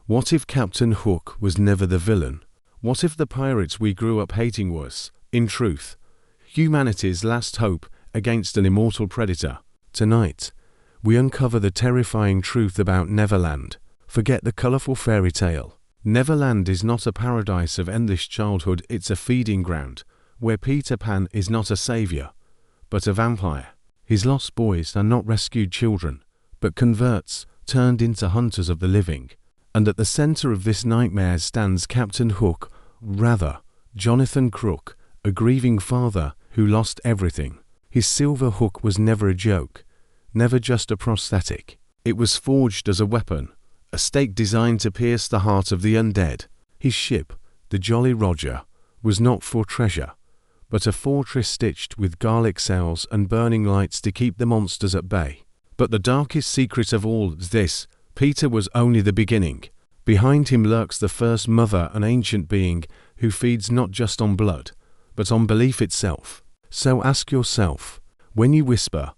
What if Captain Hook was never the villain? What if the pirates we grew up hating was, in truth, humanity's last hope against an immortal predator? Tonight, we uncover the terrifying truth about Neverland. Forget the colorful fairy tale. Neverland is not a paradise of endless childhood, it's a feeding ground, where Peter Pan is not a savior, but a vampire. His lost boys are not rescued children, but converts turned into hunters of the living. And at the center of this nightmare stands Captain Hook, rather, Jonathan Crook, a grieving father who lost everything. His silver hook was never a joke, never just a prosthetic. It was forged as a weapon, a stake designed to pierce the heart of the undead. His ship, the Jolly Roger, was not for treasure, but a fortress stitched with garlic cells and burning lights to keep the monsters at bay. But the darkest secret of all is this: Peter was only the beginning. Behind him lurks the first mother, an ancient being who feeds not just on blood, but on belief itself. So ask yourself, when you whisper,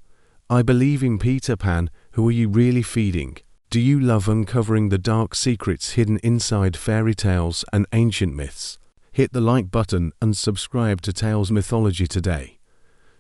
"I believe in Peter Pan," who are you really feeding? Do you love uncovering the dark secrets hidden inside fairy tales and ancient myths? Hit the like button and subscribe to Tales Mythology today,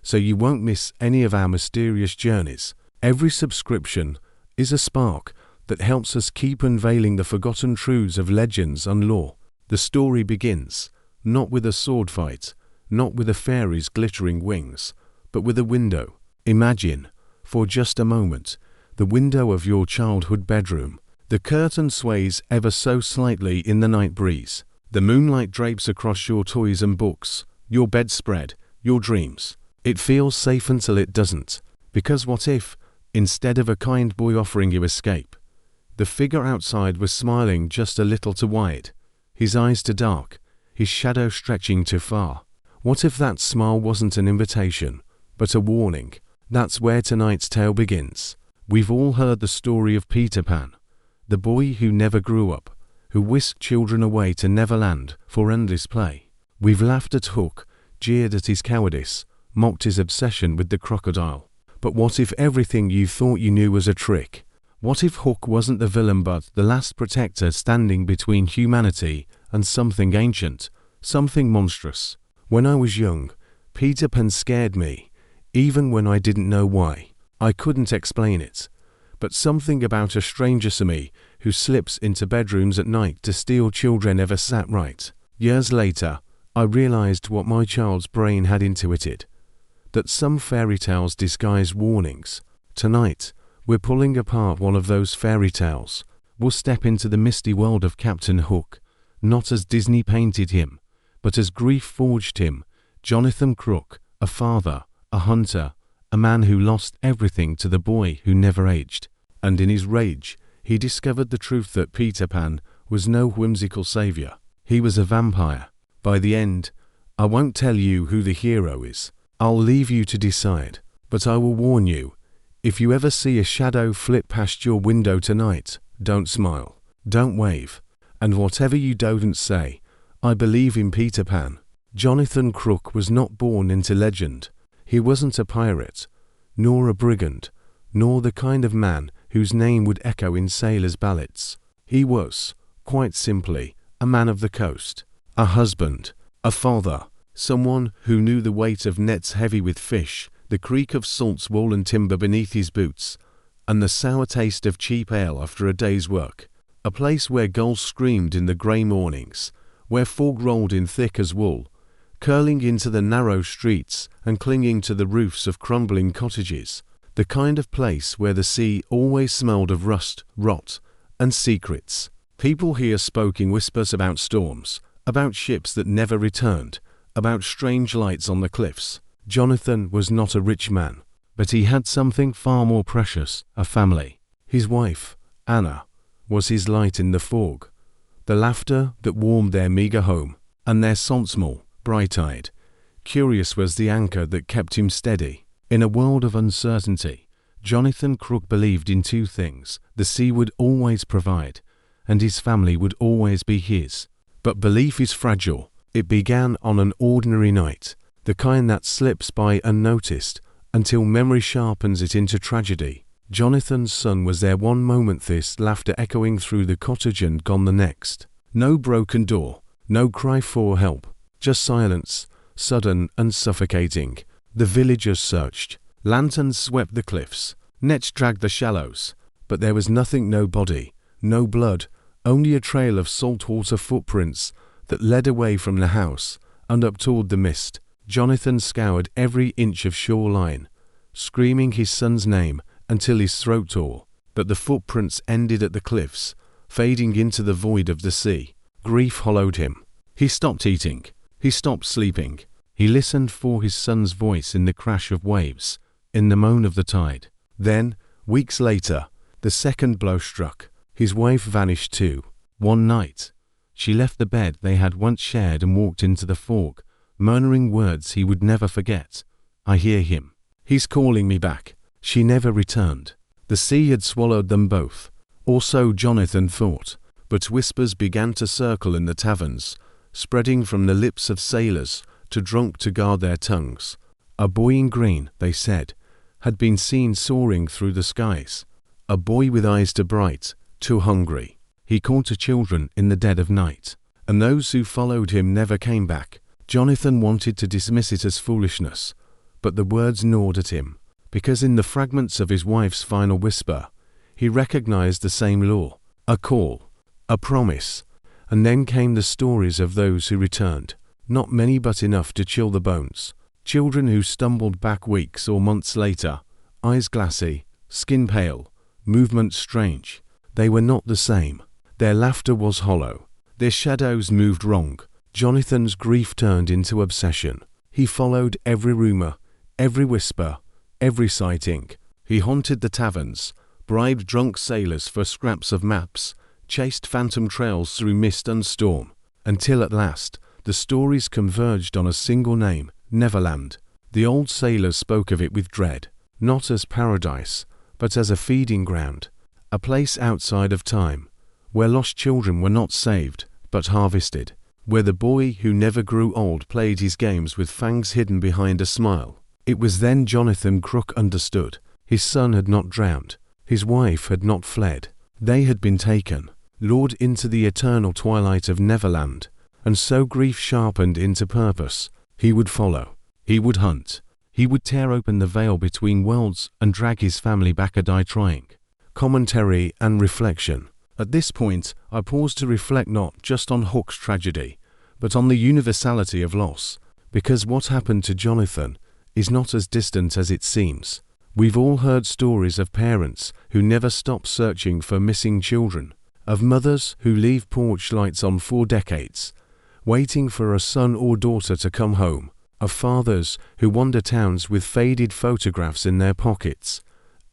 so you won't miss any of our mysterious journeys. Every subscription is a spark that helps us keep unveiling the forgotten truths of legends and lore. The story begins, not with a sword fight, not with a fairy's glittering wings, but with a window. Imagine, for just a moment, the window of your childhood bedroom. The curtain sways ever so slightly in the night breeze. The moonlight drapes across your toys and books, your bedspread, your dreams. It feels safe until it doesn't. Because what if, instead of a kind boy offering you escape, the figure outside was smiling just a little too wide, his eyes too dark, his shadow stretching too far? What if that smile wasn't an invitation, but a warning? That's where tonight's tale begins. We've all heard the story of Peter Pan, the boy who never grew up, who whisked children away to Neverland for endless play. We've laughed at Hook, jeered at his cowardice, mocked his obsession with the crocodile. But what if everything you thought you knew was a trick? What if Hook wasn't the villain but the last protector standing between humanity and something ancient, something monstrous? When I was young, Peter Pan scared me, even when I didn't know why. I couldn't explain it. But something about a stranger to me who slips into bedrooms at night to steal children never sat right. Years later, I realized what my child's brain had intuited, that some fairy tales disguise warnings. Tonight, we're pulling apart one of those fairy tales. We'll step into the misty world of Captain Hook, not as Disney painted him, but as grief forged him. Jonathan Crook, a father, a hunter, a man who lost everything to the boy who never aged. And in his rage, he discovered the truth that Peter Pan was no whimsical savior. He was a vampire. By the end, I won't tell you who the hero is. I'll leave you to decide, but I will warn you, if you ever see a shadow flit past your window tonight, don't smile, don't wave, and whatever you don't say, I believe in Peter Pan. Jonathan Crook was not born into legend. He wasn't a pirate, nor a brigand, nor the kind of man whose name would echo in sailors' ballads. He was, quite simply, a man of the coast, a husband, a father, someone who knew the weight of nets heavy with fish, the creak of salt's swollen timber beneath his boots, and the sour taste of cheap ale after a day's work. A place where gulls screamed in the grey mornings, where fog rolled in thick as wool, curling into the narrow streets and clinging to the roofs of crumbling cottages. The kind of place where the sea always smelled of rust, rot, and secrets. People here spoke in whispers about storms, about ships that never returned, about strange lights on the cliffs. Jonathan was not a rich man, but he had something far more precious, a family. His wife, Anna, was his light in the fog, the laughter that warmed their meager home, and their Sontsmal, bright-eyed, curious was the anchor that kept him steady. In a world of uncertainty, Jonathan Crook believed in two things: the sea would always provide, and his family would always be his. But belief is fragile. It began on an ordinary night, the kind that slips by unnoticed until memory sharpens it into tragedy. Jonathan's son was there one moment, this laughter echoing through the cottage, and gone the next. No broken door, no cry for help, just silence, sudden and suffocating. The villagers searched. Lanterns swept the cliffs, nets dragged the shallows, but there was nothing, no body, no blood, only a trail of saltwater footprints that led away from the house and up toward the mist. Jonathan scoured every inch of shoreline, screaming his son's name until his throat tore, but the footprints ended at the cliffs, fading into the void of the sea. Grief hollowed him. He stopped eating. He stopped sleeping. He listened for his son's voice in the crash of waves, in the moan of the tide. Then, weeks later, the second blow struck. His wife vanished too. One night, she left the bed they had once shared and walked into the fog, murmuring words he would never forget. "I hear him. He's calling me back." She never returned. The sea had swallowed them both, or so Jonathan thought, but whispers began to circle in the taverns, spreading from the lips of sailors too drunk to guard their tongues. A boy in green, they said, had been seen soaring through the skies. A boy with eyes too bright, too hungry. He called to children in the dead of night, and those who followed him never came back. Jonathan wanted to dismiss it as foolishness, but the words gnawed at him, because in the fragments of his wife's final whisper, he recognized the same law, a call, a promise. And then came the stories of those who returned, not many but enough to chill the bones. Children who stumbled back weeks or months later, eyes glassy, skin pale, movements strange. They were not the same. Their laughter was hollow. Their shadows moved wrong. Jonathan's grief turned into obsession. He followed every rumor, every whisper, every sighting. He haunted the taverns, bribed drunk sailors for scraps of maps, chased phantom trails through mist and storm, until at last the stories converged on a single name, Neverland. The old sailors spoke of it with dread, not as paradise, but as a feeding ground, a place outside of time, where lost children were not saved, but harvested, where the boy who never grew old played his games with fangs hidden behind a smile. It was then Jonathan Crook understood. His son had not drowned. His wife had not fled. They had been taken, lured into the eternal twilight of Neverland, and so grief sharpened into purpose. He would follow. He would hunt. He would tear open the veil between worlds and drag his family back, a die trying. Commentary and reflection. At this point, I pause to reflect not just on Hook's tragedy, but on the universality of loss, because what happened to Jonathan is not as distant as it seems. We've all heard stories of parents who never stop searching for missing children, of mothers who leave porch lights on for decades, waiting for a son or daughter to come home, of fathers who wander towns with faded photographs in their pockets,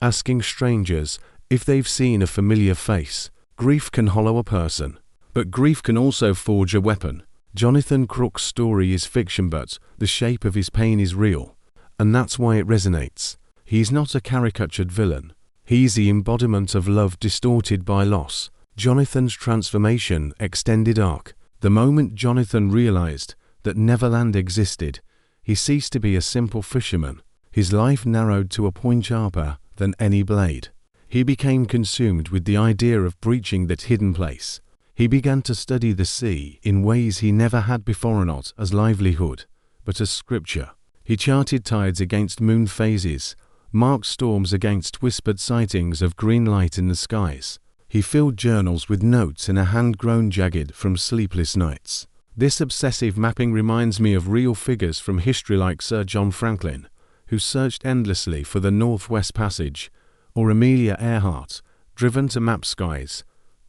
asking strangers if they've seen a familiar face. Grief can hollow a person, but grief can also forge a weapon. Jonathan Crook's story is fiction, but the shape of his pain is real, and that's why it resonates. He's not a caricatured villain. He's the embodiment of love distorted by loss. Jonathan's transformation extended arc. The moment Jonathan realized that Neverland existed, he ceased to be a simple fisherman. His life narrowed to a point sharper than any blade. He became consumed with the idea of breaching that hidden place. He began to study the sea in ways he never had before, not as livelihood, but as scripture. He charted tides against moon phases, marked storms against whispered sightings of green light in the skies. He filled journals with notes in a hand grown jagged from sleepless nights. This obsessive mapping reminds me of real figures from history like Sir John Franklin, who searched endlessly for the Northwest Passage, or Amelia Earhart, driven to map skies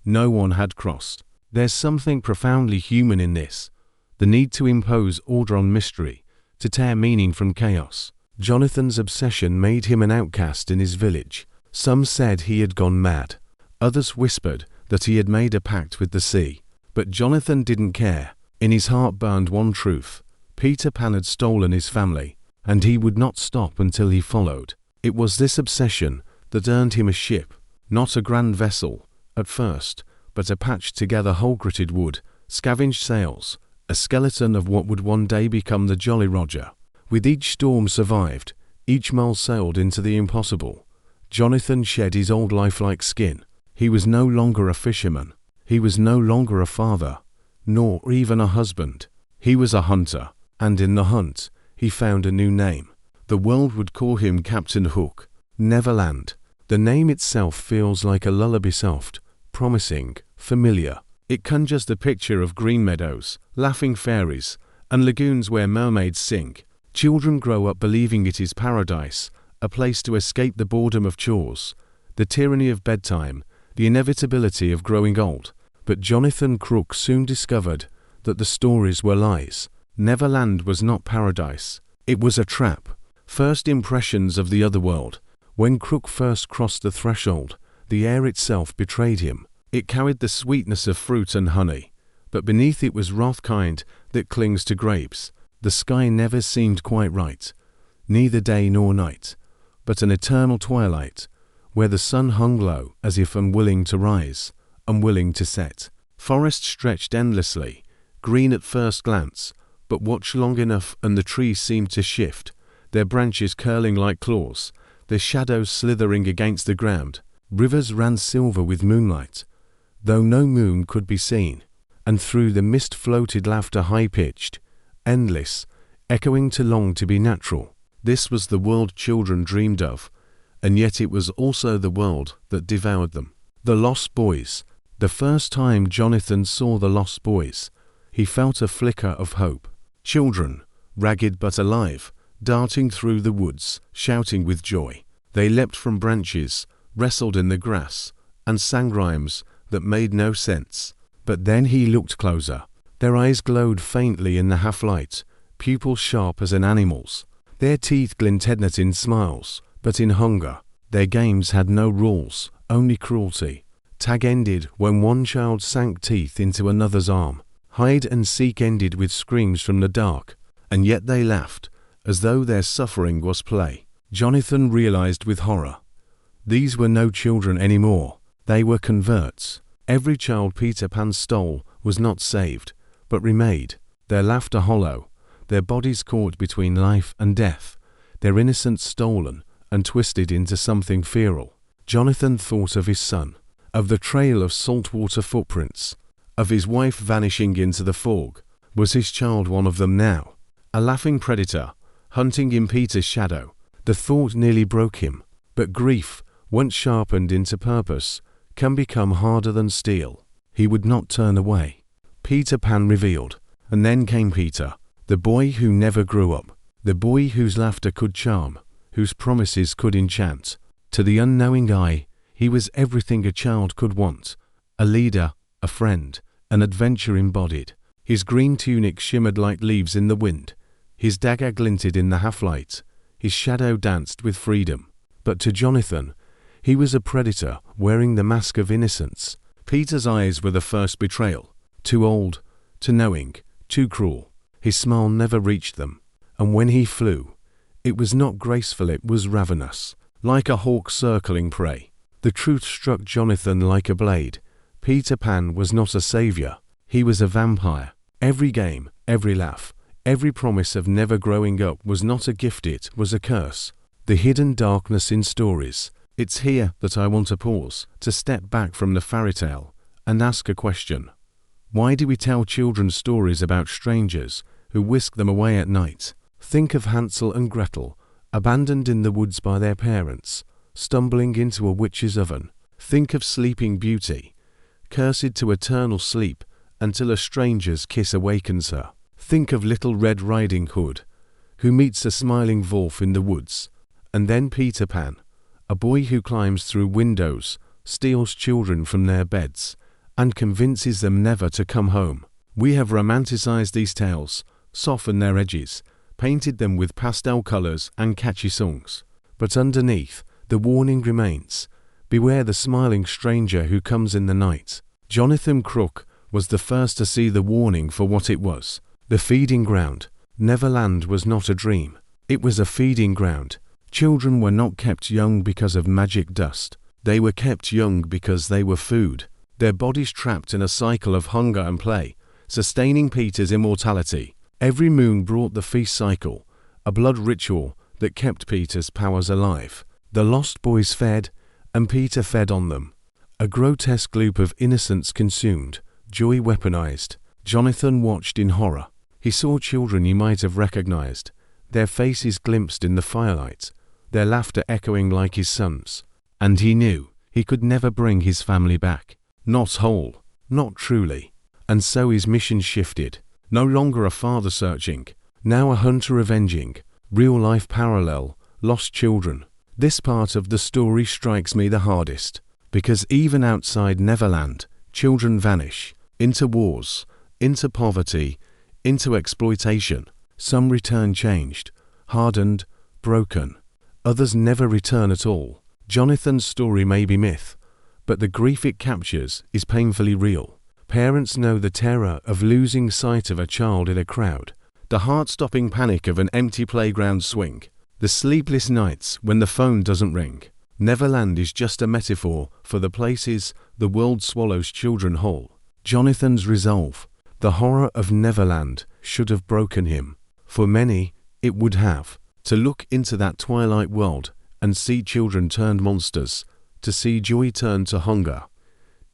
no one had crossed. There's something profoundly human in this, the need to impose order on mystery, to tear meaning from chaos. Jonathan's obsession made him an outcast in his village. Some said he had gone mad. Others whispered that he had made a pact with the sea. But Jonathan didn't care. In his heart burned one truth. Peter Pan had stolen his family, and he would not stop until he followed. It was this obsession that earned him a ship, not a grand vessel at first, but a patched-together whole-gritted wood, scavenged sails, a skeleton of what would one day become the Jolly Roger. With each storm survived, each mile sailed into the impossible. Jonathan shed his old lifelike skin. He was no longer a fisherman. He was no longer a father, nor even a husband. He was a hunter, and in the hunt, he found a new name. The world would call him Captain Hook. Neverland. The name itself feels like a lullaby, soft, promising, familiar. It conjures the picture of green meadows, laughing fairies, and lagoons where mermaids sing. Children grow up believing it is paradise, a place to escape the boredom of chores, the tyranny of bedtime, the inevitability of growing old. But Jonathan Crook soon discovered that the stories were lies. Neverland was not paradise. It was a trap. First impressions of the other world. When Crook first crossed the threshold, the air itself betrayed him. It carried the sweetness of fruit and honey, but beneath it was wrath kind that clings to grapes. The sky never seemed quite right, neither day nor night, but an eternal twilight, where the sun hung low as if unwilling to rise, unwilling to set. Forests stretched endlessly, green at first glance, but watch long enough and the trees seemed to shift, their branches curling like claws, their shadows slithering against the ground. Rivers ran silver with moonlight, though no moon could be seen, and through the mist floated laughter high-pitched, endless, echoing to long to be natural. This was the world children dreamed of, and yet it was also the world that devoured them. The Lost Boys. The first time Jonathan saw the Lost Boys, he felt a flicker of hope. Children, ragged but alive, darting through the woods, shouting with joy. They leapt from branches, wrestled in the grass, and sang rhymes that made no sense. But then he looked closer. Their eyes glowed faintly in the half-light, pupils sharp as an animal's. Their teeth glinted not in smiles, but in hunger. Their games had no rules, only cruelty. Tag ended when one child sank teeth into another's arm. Hide and seek ended with screams from the dark, and yet they laughed, as though their suffering was play. Jonathan realized with horror. These were no children anymore. They were converts. Every child Peter Pan stole was not saved, but remade, their laughter hollow, their bodies caught between life and death, their innocence stolen and twisted into something feral. Jonathan thought of his son, of the trail of saltwater footprints, of his wife vanishing into the fog. Was his child one of them now? A laughing predator, hunting in Peter's shadow. The thought nearly broke him, but grief, once sharpened into purpose, can become harder than steel. He would not turn away. Peter Pan revealed, and then came Peter, the boy who never grew up, the boy whose laughter could charm, whose promises could enchant. To the unknowing eye, he was everything a child could want, a leader, a friend, an adventure embodied. His green tunic shimmered like leaves in the wind, his dagger glinted in the half-light, his shadow danced with freedom. But to Jonathan, he was a predator wearing the mask of innocence. Peter's eyes were the first betrayal. Too old, too knowing, too cruel. His smile never reached them, and when he flew, it was not graceful, it was ravenous, like a hawk circling prey. The truth struck Jonathan like a blade. Peter Pan was not a savior. He was a vampire. Every game, every laugh, every promise of never growing up was not a gift, it was a curse. The hidden darkness in stories. It's here that I want to pause, to step back from the fairy tale, and ask a question. Why do we tell children stories about strangers who whisk them away at night? Think of Hansel and Gretel, abandoned in the woods by their parents, stumbling into a witch's oven. Think of Sleeping Beauty, cursed to eternal sleep until a stranger's kiss awakens her. Think of Little Red Riding Hood, who meets a smiling wolf in the woods. And then Peter Pan, a boy who climbs through windows, steals children from their beds, and convinces them never to come home. We have romanticized these tales, softened their edges, painted them with pastel colors and catchy songs. But underneath, the warning remains. Beware the smiling stranger who comes in the night. Jonathan Crook was the first to see the warning for what it was. The feeding ground. Neverland was not a dream. It was a feeding ground. Children were not kept young because of magic dust. They were kept young because they were food. Their bodies trapped in a cycle of hunger and play, sustaining Peter's immortality. Every moon brought the feast cycle, a blood ritual that kept Peter's powers alive. The lost boys fed, and Peter fed on them. A grotesque loop of innocence consumed, joy weaponized. Jonathan watched in horror. He saw children he might have recognized, their faces glimpsed in the firelight, their laughter echoing like his son's. And he knew he could never bring his family back. Not whole, not truly. And so his mission shifted. No longer a father searching, now a hunter avenging. Real-life parallel, lost children. This part of the story strikes me the hardest, because even outside Neverland, children vanish, into wars, into poverty, into exploitation. Some return changed, hardened, broken. Others never return at all. Jonathan's story may be myth, but the grief it captures is painfully real. Parents know the terror of losing sight of a child in a crowd, the heart-stopping panic of an empty playground swing, the sleepless nights when the phone doesn't ring. Neverland is just a metaphor for the places the world swallows children whole. Jonathan's resolve, the horror of Neverland, should have broken him. For many, it would have. To look into that twilight world and see children turned monsters, to see joy turned to hunger,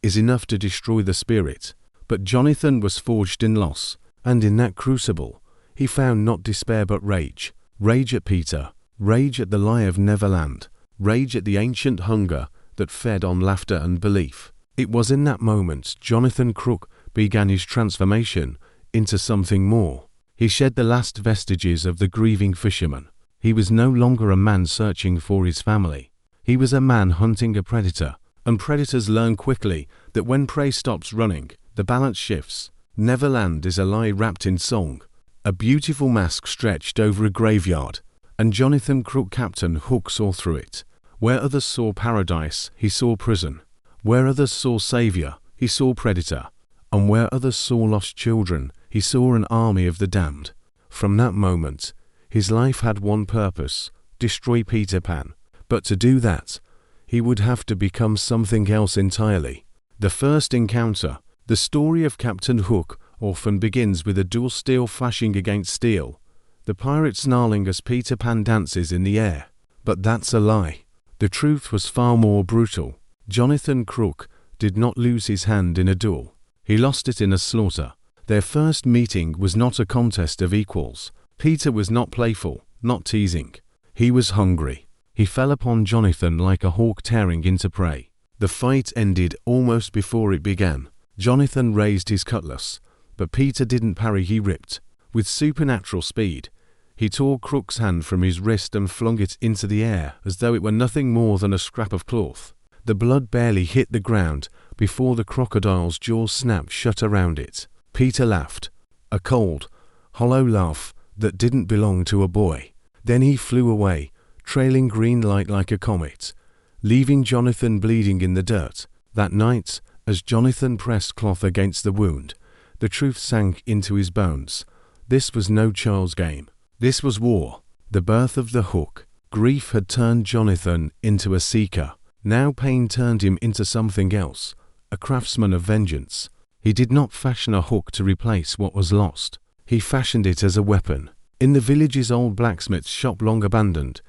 is enough to destroy the spirit. But Jonathan was forged in loss, and in that crucible, he found not despair but rage. Rage at Peter, rage at the lie of Neverland, rage at the ancient hunger that fed on laughter and belief. It was in that moment Jonathan Crook began his transformation into something more. He shed the last vestiges of the grieving fisherman. He was no longer a man searching for his family. He was a man hunting a predator, and predators learn quickly that when prey stops running, the balance shifts. Neverland is a lie wrapped in song, a beautiful mask stretched over a graveyard, and Jonathan Crook, Captain Hook, saw through it. Where others saw paradise, he saw prison. Where others saw savior, he saw predator. And where others saw lost children, he saw an army of the damned. From that moment, his life had one purpose: destroy Peter Pan. But to do that, he would have to become something else entirely. The first encounter, the story of Captain Hook, often begins with a dual steel flashing against steel, the pirate snarling as Peter Pan dances in the air. But that's a lie. The truth was far more brutal. Jonathan Crook did not lose his hand in a duel. He lost it in a slaughter. Their first meeting was not a contest of equals. Peter was not playful, not teasing. He was hungry. He fell upon Jonathan like a hawk tearing into prey. The fight ended almost before it began. Jonathan raised his cutlass, but Peter didn't parry. He ripped. With supernatural speed, he tore Crook's hand from his wrist and flung it into the air as though it were nothing more than a scrap of cloth. The blood barely hit the ground before the crocodile's jaws snapped shut around it. Peter laughed, a cold, hollow laugh that didn't belong to a boy. Then he flew away, trailing green light like a comet, leaving Jonathan bleeding in the dirt. That night, as Jonathan pressed cloth against the wound, the truth sank into his bones. This was no child's game. This was war, the birth of the hook. Grief had turned Jonathan into a seeker. Now pain turned him into something else, a craftsman of vengeance. He did not fashion a hook to replace what was lost. He fashioned it as a weapon. In the village's old blacksmith shop long abandoned,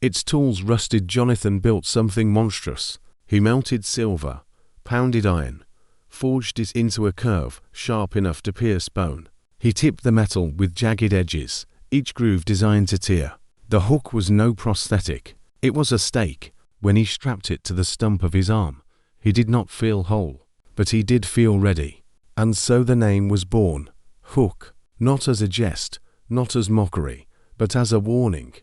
its tools rusted, Jonathan built something monstrous. He melted silver, pounded iron, forged it into a curve sharp enough to pierce bone. He tipped the metal with jagged edges, each groove designed to tear. The hook was no prosthetic. It was a stake. When he strapped it to the stump of his arm, he did not feel whole, but he did feel ready. And so the name was born, Hook, not as a jest, not as mockery, but as a warning,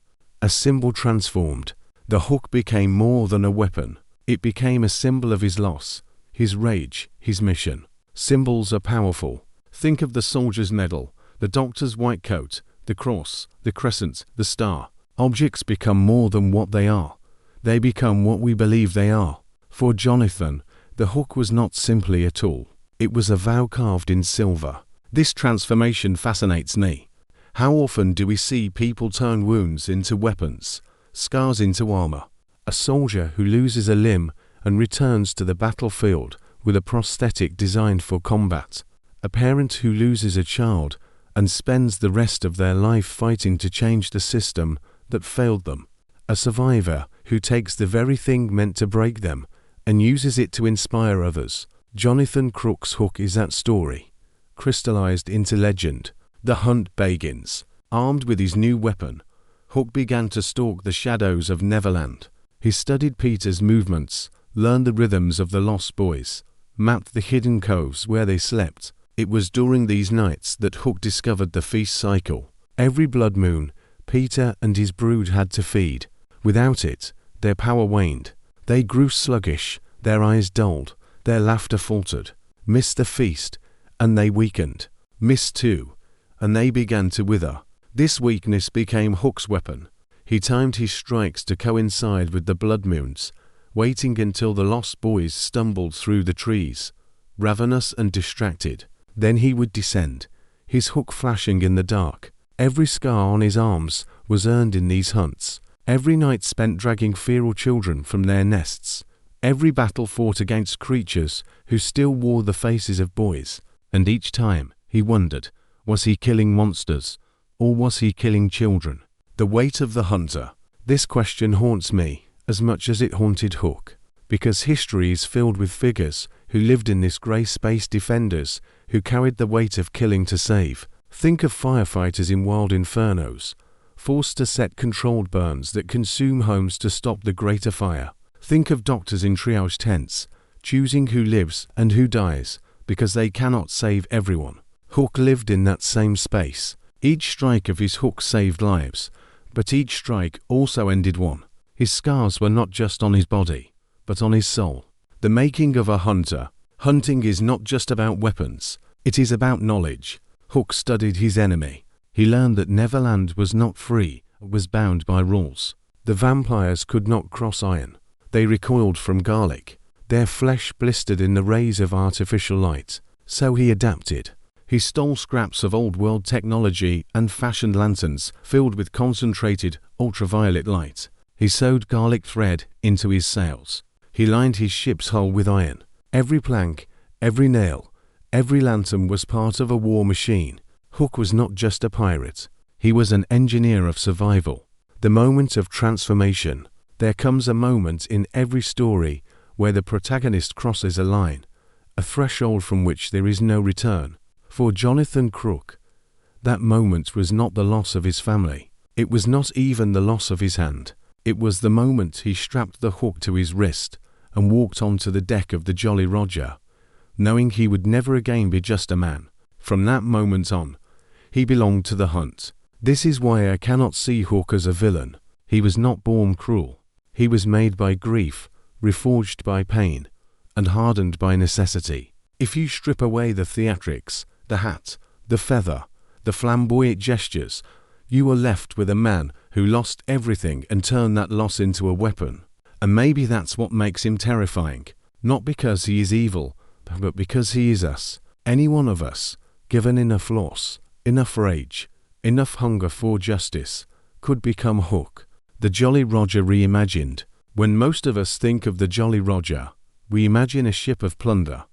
a symbol transformed. The hook became more than a weapon. It became a symbol of his loss, his rage, his mission. Symbols are powerful. Think of the soldier's medal, the doctor's white coat, the cross, the crescent, the star. Objects become more than what they are. They become what we believe they are. For Jonathan, the hook was not simply a tool. It was a vow carved in silver. This transformation fascinates me. How often do we see people turn wounds into weapons, scars into armor? A soldier who loses a limb and returns to the battlefield with a prosthetic designed for combat. A parent who loses a child and spends the rest of their life fighting to change the system that failed them. A survivor who takes the very thing meant to break them and uses it to inspire others. Jonathan Crook's Hook is that story, crystallized into legend. The hunt begins. Armed with his new weapon, Hook began to stalk the shadows of Neverland. He studied Peter's movements, learned the rhythms of the Lost Boys, mapped the hidden coves where they slept. It was during these nights that Hook discovered the feast cycle. Every blood moon, Peter and his brood had to feed. Without it, their power waned. They grew sluggish, their eyes dulled, their laughter faltered. Missed the feast, and they weakened. Missed too, and they began to wither. This weakness became Hook's weapon. He timed his strikes to coincide with the blood moons, waiting until the Lost Boys stumbled through the trees, ravenous and distracted. Then he would descend, his hook flashing in the dark. Every scar on his arms was earned in these hunts. Every night spent dragging feral children from their nests. Every battle fought against creatures who still wore the faces of boys. And each time, he wondered, was he killing monsters, or was he killing children? The weight of the hunter. This question haunts me as much as it haunted Hook, because history is filled with figures who lived in this grey space, defenders who carried the weight of killing to save. Think of firefighters in wild infernos, forced to set controlled burns that consume homes to stop the greater fire. Think of doctors in triage tents, choosing who lives and who dies because they cannot save everyone. Hook lived in that same space. Each strike of his hook saved lives, but each strike also ended one. His scars were not just on his body, but on his soul. The making of a hunter. Hunting is not just about weapons, it is about knowledge. Hook studied his enemy. He learned that Neverland was not free, it was bound by rules. The vampires could not cross iron. They recoiled from garlic. Their flesh blistered in the rays of artificial light. So he adapted. He stole scraps of old-world technology and fashioned lanterns filled with concentrated, ultraviolet light. He sewed garlic thread into his sails. He lined his ship's hull with iron. Every plank, every nail, every lantern was part of a war machine. Hook was not just a pirate. He was an engineer of survival. The moment of transformation. There comes a moment in every story where the protagonist crosses a line, a threshold from which there is no return. For Jonathan Crook, that moment was not the loss of his family. It was not even the loss of his hand. It was the moment he strapped the hook to his wrist and walked onto the deck of the Jolly Roger, knowing he would never again be just a man. From that moment on, he belonged to the hunt. This is why I cannot see Hook as a villain. He was not born cruel. He was made by grief, reforged by pain, and hardened by necessity. If you strip away the theatrics, the hat, the feather, the flamboyant gestures, you are left with a man who lost everything and turned that loss into a weapon. And maybe that's what makes him terrifying. Not because he is evil, but because he is us. Any one of us, given enough loss, enough rage, enough hunger for justice, could become Hook. The Jolly Roger reimagined. When most of us think of the Jolly Roger, we imagine a ship of plunder,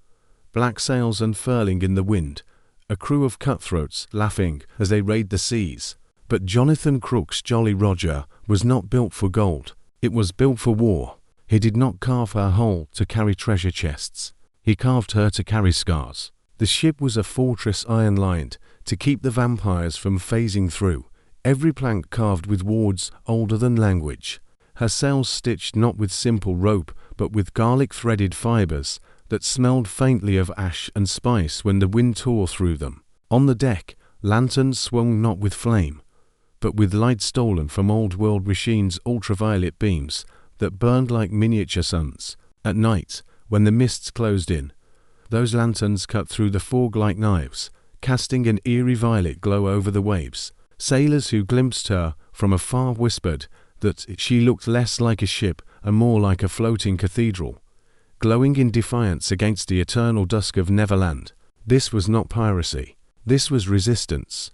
black sails unfurling in the wind, a crew of cutthroats laughing as they raid the seas. But Jonathan Crook's Jolly Roger was not built for gold. It was built for war. He did not carve her hull to carry treasure chests. He carved her to carry scars. The ship was a fortress iron-lined to keep the vampires from phasing through. Every plank carved with wards older than language. Her sails stitched not with simple rope, but with garlic-threaded fibers that smelled faintly of ash and spice when the wind tore through them. On the deck, lanterns swung not with flame, but with light stolen from old-world machines' ultraviolet beams that burned like miniature suns. At night, when the mists closed in, those lanterns cut through the fog like knives, casting an eerie violet glow over the waves. Sailors who glimpsed her from afar whispered that she looked less like a ship and more like a floating cathedral, glowing in defiance against the eternal dusk of Neverland. This was not piracy. This was resistance.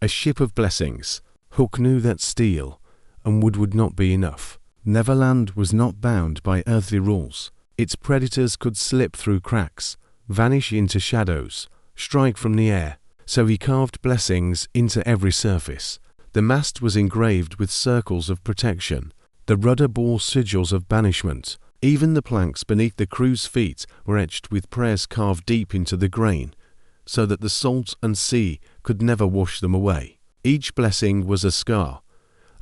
A ship of blessings. Hook knew that steel and wood would not be enough. Neverland was not bound by earthly rules. Its predators could slip through cracks, vanish into shadows, strike from the air. So he carved blessings into every surface. The mast was engraved with circles of protection, The rudder bore sigils of banishment. Even the planks beneath the crew's feet were etched with prayers carved deep into the grain, so that the salt and sea could never wash them away. Each blessing was a scar,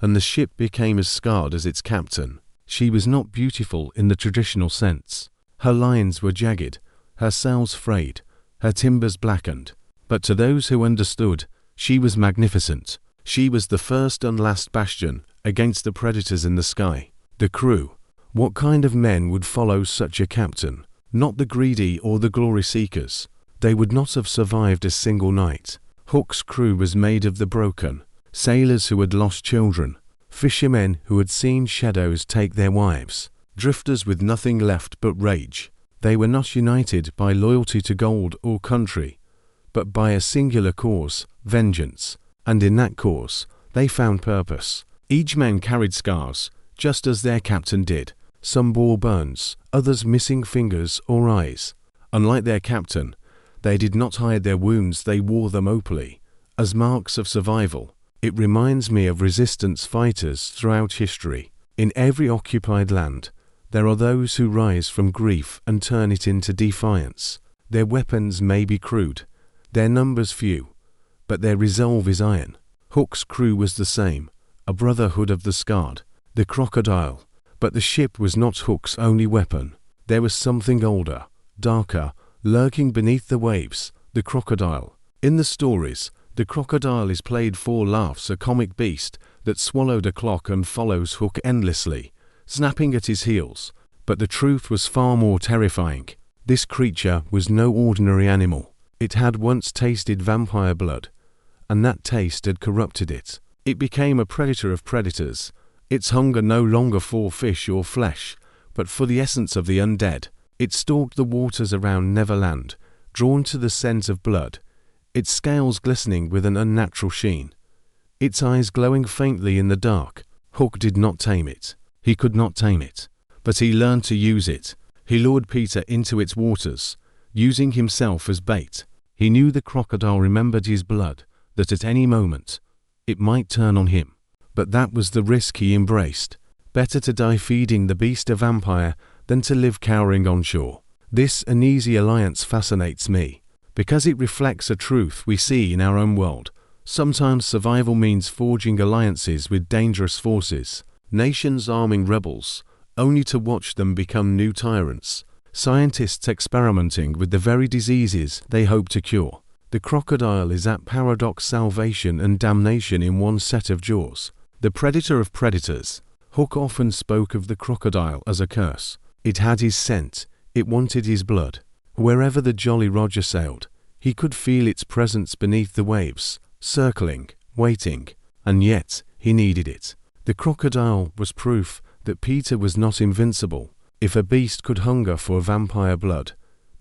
and the ship became as scarred as its captain. She was not beautiful in the traditional sense. Her lines were jagged, her sails frayed, her timbers blackened. But to those who understood, she was magnificent. She was the first and last bastion against the predators in the sky. The crew. What kind of men would follow such a captain? Not the greedy or the glory seekers. They would not have survived a single night. Hook's crew was made of the broken. Sailors who had lost children. Fishermen who had seen shadows take their wives. Drifters with nothing left but rage. They were not united by loyalty to gold or country, but by a singular cause, vengeance. And in that cause, they found purpose. Each man carried scars, just as their captain did. Some bore burns, others missing fingers or eyes. Unlike their captain, they did not hide their wounds, they wore them openly, as marks of survival. It reminds me of resistance fighters throughout history. In every occupied land, there are those who rise from grief and turn it into defiance. Their weapons may be crude, their numbers few, but their resolve is iron. Hook's crew was the same, a brotherhood of the scarred, the crocodile. But the ship was not Hook's only weapon. There was something older, darker, lurking beneath the waves, the crocodile. In the stories, the crocodile is played for laughs, a comic beast that swallowed a clock and follows Hook endlessly, snapping at his heels. But the truth was far more terrifying. This creature was no ordinary animal. It had once tasted vampire blood, and that taste had corrupted it. It became a predator of predators. Its hunger no longer for fish or flesh, but for the essence of the undead. It stalked the waters around Neverland, drawn to the scent of blood, its scales glistening with an unnatural sheen, its eyes glowing faintly in the dark. Hook did not tame it. He could not tame it. But he learned to use it. He lured Peter into its waters, using himself as bait. He knew the crocodile remembered his blood, that at any moment it might turn on him. But that was the risk he embraced. Better to die feeding the beast a vampire than to live cowering on shore. This uneasy alliance fascinates me, because it reflects a truth we see in our own world. Sometimes survival means forging alliances with dangerous forces, nations arming rebels, only to watch them become new tyrants, scientists experimenting with the very diseases they hope to cure. The crocodile is that paradox, salvation and damnation in one set of jaws. The predator of predators. Hook often spoke of the crocodile as a curse. It had his scent, it wanted his blood. Wherever the Jolly Roger sailed, he could feel its presence beneath the waves, circling, waiting, and yet he needed it. The crocodile was proof that Peter was not invincible. If a beast could hunger for vampire blood,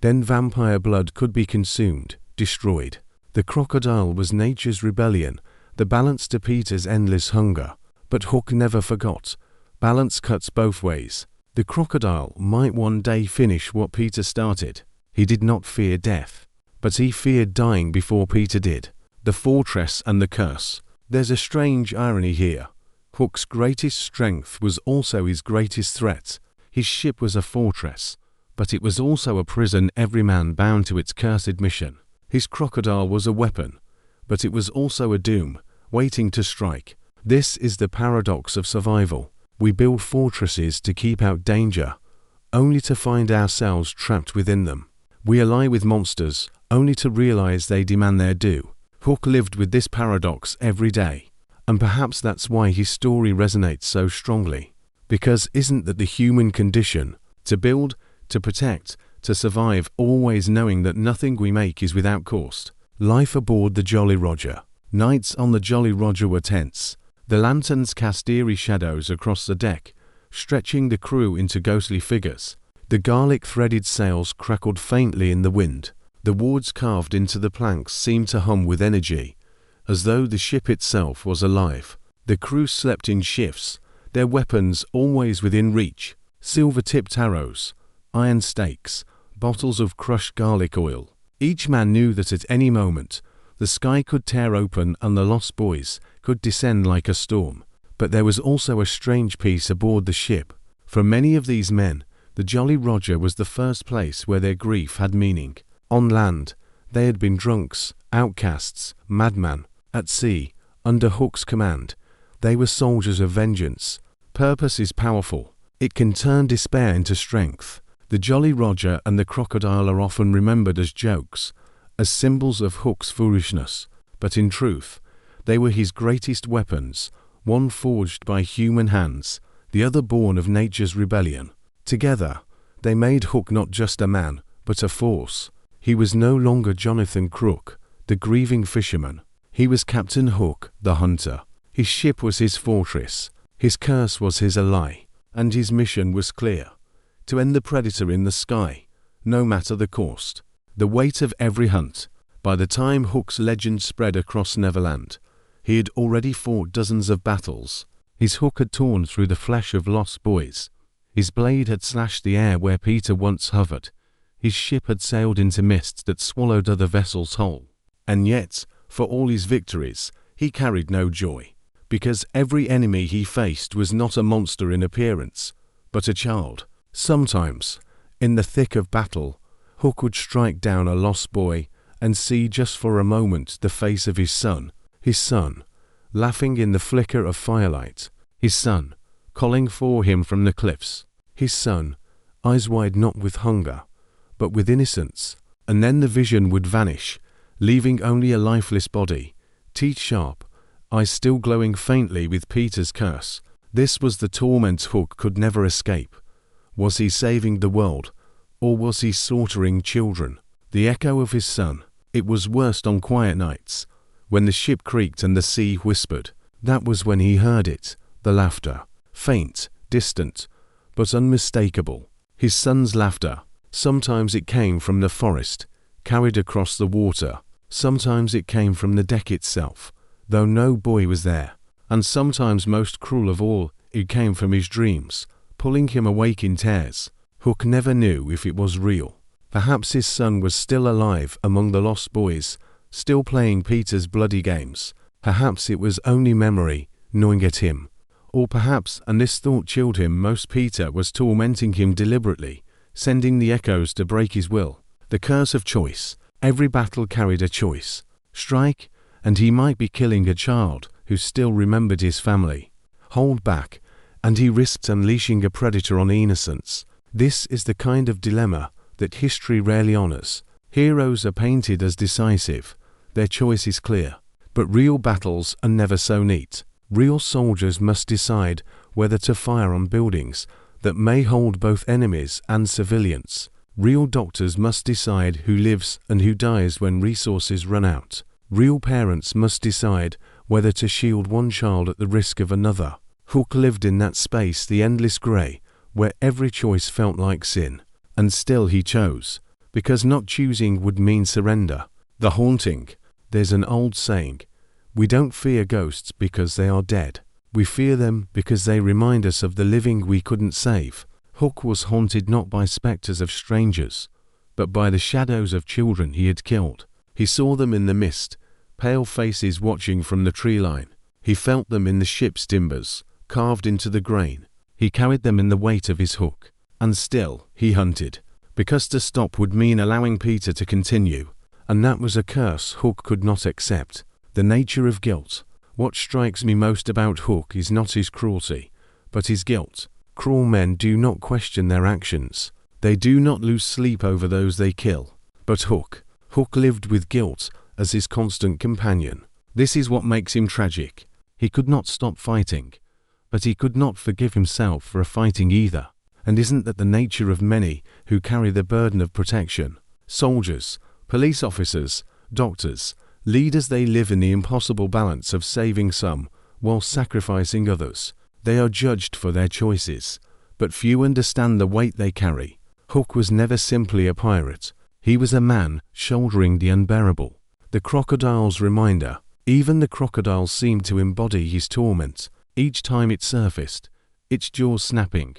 then vampire blood could be consumed, destroyed. The crocodile was nature's rebellion, the balance to Peter's endless hunger. But Hook never forgot. Balance cuts both ways. The crocodile might one day finish what Peter started. He did not fear death, but he feared dying before Peter did. The fortress and the curse. There's a strange irony here. Hook's greatest strength was also his greatest threat. His ship was a fortress, but it was also a prison, every man bound to its cursed mission. His crocodile was a weapon, but it was also a doom, waiting to strike. This is the paradox of survival. We build fortresses to keep out danger, only to find ourselves trapped within them. We ally with monsters, only to realize they demand their due. Hook lived with this paradox every day, and perhaps that's why his story resonates so strongly. Because isn't that the human condition? To build, to protect, to survive, always knowing that nothing we make is without cost. Life aboard the Jolly Roger. Nights on the Jolly Roger were tense. The lanterns cast eerie shadows across the deck, stretching the crew into ghostly figures. The garlic-threaded sails crackled faintly in the wind. The wards carved into the planks seemed to hum with energy, as though the ship itself was alive. The crew slept in shifts, their weapons always within reach. Silver-tipped arrows, iron stakes, bottles of crushed garlic oil. Each man knew that at any moment, the sky could tear open and the lost boys could descend like a storm. But there was also a strange peace aboard the ship. For many of these men, the Jolly Roger was the first place where their grief had meaning. On land, they had been drunks, outcasts, madmen. At sea, under Hook's command, they were soldiers of vengeance. Purpose is powerful. It can turn despair into strength. The Jolly Roger and the crocodile are often remembered as jokes, as symbols of Hook's foolishness, but in truth, they were his greatest weapons, one forged by human hands, the other born of nature's rebellion. Together, they made Hook not just a man, but a force. He was no longer Jonathan Crook, the grieving fisherman. He was Captain Hook, the hunter. His ship was his fortress, his curse was his ally, and his mission was clear: to end the predator in the sky, no matter the cost. The weight of every hunt. By the time Hook's legend spread across Neverland, he had already fought dozens of battles. His hook had torn through the flesh of lost boys. His blade had slashed the air where Peter once hovered. His ship had sailed into mists that swallowed other vessels whole. And yet, for all his victories, he carried no joy, because every enemy he faced was not a monster in appearance, but a child. Sometimes, in the thick of battle, Hook would strike down a lost boy and see just for a moment the face of his son, laughing in the flicker of firelight, his son, calling for him from the cliffs, his son, eyes wide not with hunger, but with innocence, and then the vision would vanish, leaving only a lifeless body, teeth sharp, eyes still glowing faintly with Peter's curse. This was the torment Hook could never escape. Was he saving the world, or was he slaughtering children? The echo of his son. It was worst on quiet nights, when the ship creaked and the sea whispered. That was when he heard it, the laughter, faint, distant, but unmistakable. His son's laughter. Sometimes it came from the forest, carried across the water. Sometimes it came from the deck itself, though no boy was there. And sometimes, most cruel of all, it came from his dreams, pulling him awake in tears. Hook never knew if it was real. Perhaps his son was still alive among the lost boys, still playing Peter's bloody games. Perhaps it was only memory gnawing at him. Or perhaps, and this thought chilled him most, Peter was tormenting him deliberately, sending the echoes to break his will. The curse of choice. Every battle carried a choice. Strike, and he might be killing a child who still remembered his family. Hold back, and he risked unleashing a predator on innocence. This is the kind of dilemma that history rarely honors. Heroes are painted as decisive. Their choice is clear. But real battles are never so neat. Real soldiers must decide whether to fire on buildings that may hold both enemies and civilians. Real doctors must decide who lives and who dies when resources run out. Real parents must decide whether to shield one child at the risk of another. Hook lived in that space, the endless grey, where every choice felt like sin. And still he chose, because not choosing would mean surrender. The haunting. There's an old saying, we don't fear ghosts because they are dead. We fear them because they remind us of the living we couldn't save. Hook was haunted not by spectres of strangers, but by the shadows of children he had killed. He saw them in the mist, pale faces watching from the tree line. He felt them in the ship's timbers, carved into the grain. He carried them in the weight of his hook. And still, he hunted, because to stop would mean allowing Peter to continue, and that was a curse Hook could not accept. The nature of guilt. What strikes me most about Hook is not his cruelty, but his guilt. Cruel men do not question their actions. They do not lose sleep over those they kill. But Hook lived with guilt as his constant companion. This is what makes him tragic. He could not stop fighting, but he could not forgive himself for fighting either. And isn't that the nature of many who carry the burden of protection? Soldiers, police officers, doctors, leaders, they live in the impossible balance of saving some while sacrificing others. They are judged for their choices, but few understand the weight they carry. Hook was never simply a pirate. He was a man shouldering the unbearable. The crocodile's reminder. Even the crocodile seemed to embody his torment. Each time it surfaced, its jaws snapping,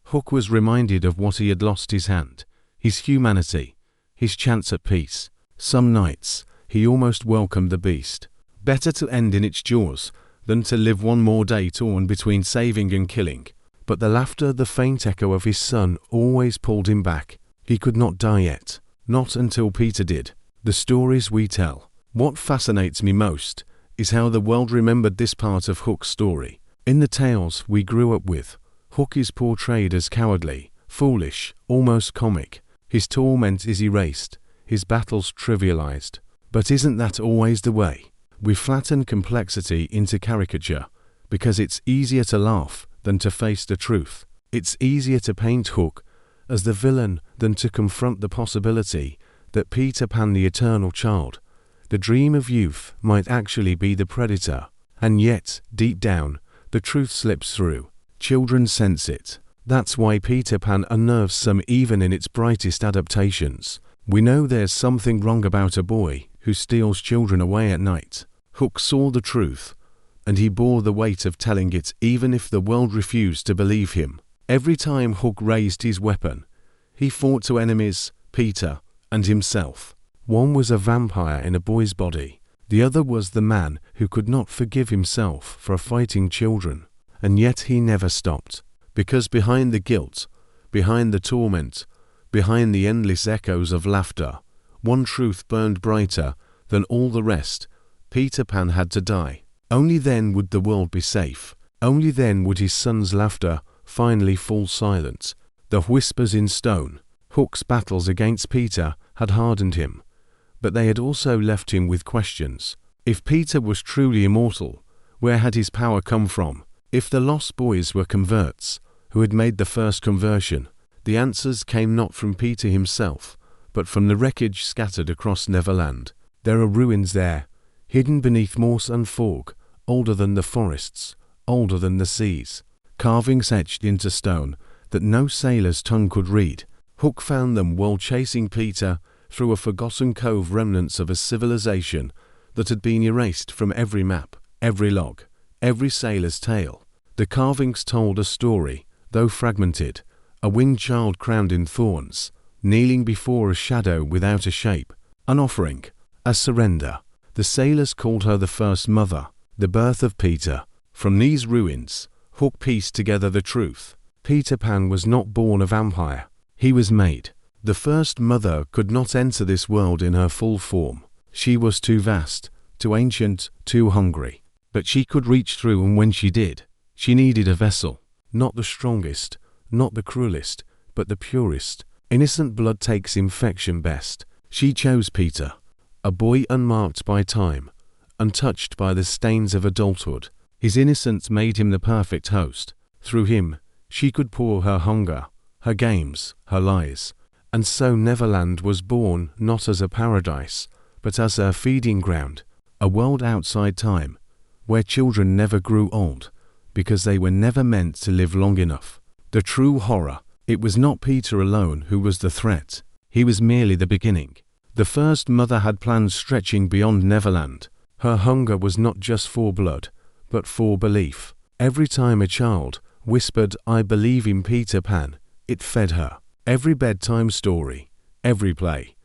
Hook was reminded of what he had lost: his hand, his humanity, his chance at peace. Some nights, he almost welcomed the beast. Better to end in its jaws than to live one more day torn between saving and killing. But the laughter, the faint echo of his son always pulled him back. He could not die yet. Not until Peter did. The stories we tell. What fascinates me most is how the world remembered this part of Hook's story. In the tales we grew up with, Hook is portrayed as cowardly, foolish, almost comic. His torment is erased, his battles trivialized. But isn't that always the way? We flatten complexity into caricature, because it's easier to laugh than to face the truth. It's easier to paint Hook as the villain than to confront the possibility that Peter Pan, the eternal child, the dream of youth, might actually be the predator. And yet, deep down, the truth slips through. Children sense it. That's why Peter Pan unnerves some even in its brightest adaptations. We know there's something wrong about a boy who steals children away at night. Hook saw the truth, and he bore the weight of telling it even if the world refused to believe him. Every time Hook raised his weapon, he fought two enemies, Peter and himself. One was a vampire in a boy's body. The other was the man who could not forgive himself for fighting children. And yet he never stopped. Because behind the guilt, behind the torment, behind the endless echoes of laughter, one truth burned brighter than all the rest. Peter Pan had to die. Only then would the world be safe. Only then would his son's laughter finally fall silent. The whispers in stone. Hook's battles against Peter had hardened him, but they had also left him with questions. If Peter was truly immortal, where had his power come from? If the lost boys were converts, who had made the first conversion, the answers came not from Peter himself, but from the wreckage scattered across Neverland. There are ruins there, hidden beneath moss and fog, older than the forests, older than the seas. Carvings etched into stone that no sailor's tongue could read. Hook found them while chasing Peter through a forgotten cove, remnants of a civilization that had been erased from every map, every log, every sailor's tale. The carvings told a story, though fragmented, a winged child crowned in thorns, kneeling before a shadow without a shape, an offering, a surrender. The sailors called her the first mother, the birth of Peter. From these ruins, Hook pieced together the truth. Peter Pan was not born a vampire. He was made. The first mother could not enter this world in her full form. She was too vast, too ancient, too hungry. But she could reach through, and when she did, she needed a vessel. Not the strongest, not the cruelest, but the purest. Innocent blood takes infection best. She chose Peter, a boy unmarked by time, untouched by the stains of adulthood. His innocence made him the perfect host. Through him, she could pour her hunger, her games, her lies. And so Neverland was born not as a paradise, but as a feeding ground, a world outside time, where children never grew old, because they were never meant to live long enough. The true horror, it was not Peter alone who was the threat. He was merely the beginning. The first mother had plans stretching beyond Neverland. Her hunger was not just for blood, but for belief. Every time a child whispered, "I believe in Peter Pan," it fed her. Every bedtime story, every play,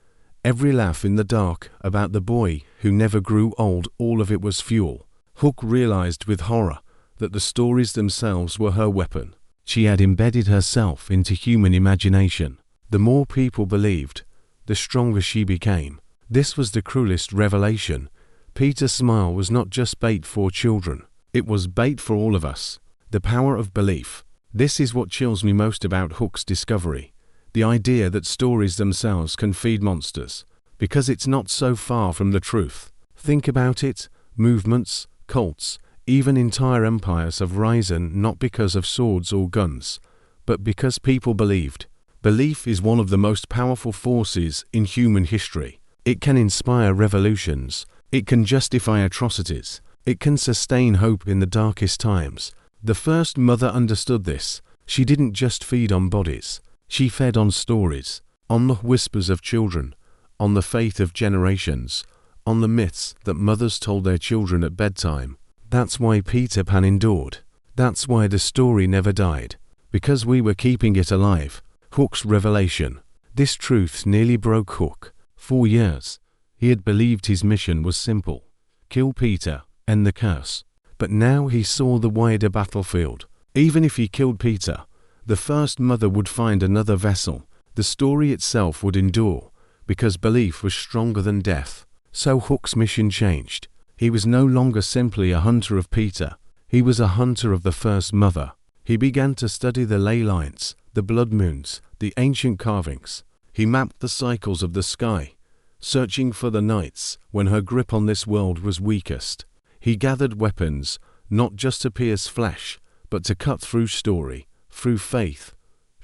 every laugh in the dark about the boy who never grew old, all of it was fuel. Hook realized with horror that the stories themselves were her weapon. She had embedded herself into human imagination. The more people believed, the stronger she became. This was the cruelest revelation. Peter's smile was not just bait for children. It was bait for all of us. The power of belief. This is what chills me most about Hook's discovery. The idea that stories themselves can feed monsters. Because it's not so far from the truth. Think about it. Movements, cults, even entire empires have risen not because of swords or guns, but because people believed. Belief is one of the most powerful forces in human history. It can inspire revolutions. It can justify atrocities. It can sustain hope in the darkest times. The first mother understood this. She didn't just feed on bodies. She fed on stories, on the whispers of children, on the faith of generations, on the myths that mothers told their children at bedtime. That's why Peter Pan endured. That's why the story never died. Because we were keeping it alive. Hook's revelation. This truth nearly broke Hook. For years, he had believed his mission was simple. Kill Peter, end the curse. But now he saw the wider battlefield. Even if he killed Peter, the first mother would find another vessel. The story itself would endure, because belief was stronger than death. So Hook's mission changed. He was no longer simply a hunter of Peter. He was a hunter of the first mother. He began to study the ley lines, the blood moons, the ancient carvings. He mapped the cycles of the sky, searching for the nights when her grip on this world was weakest. He gathered weapons, not just to pierce flesh, but to cut through story, through faith,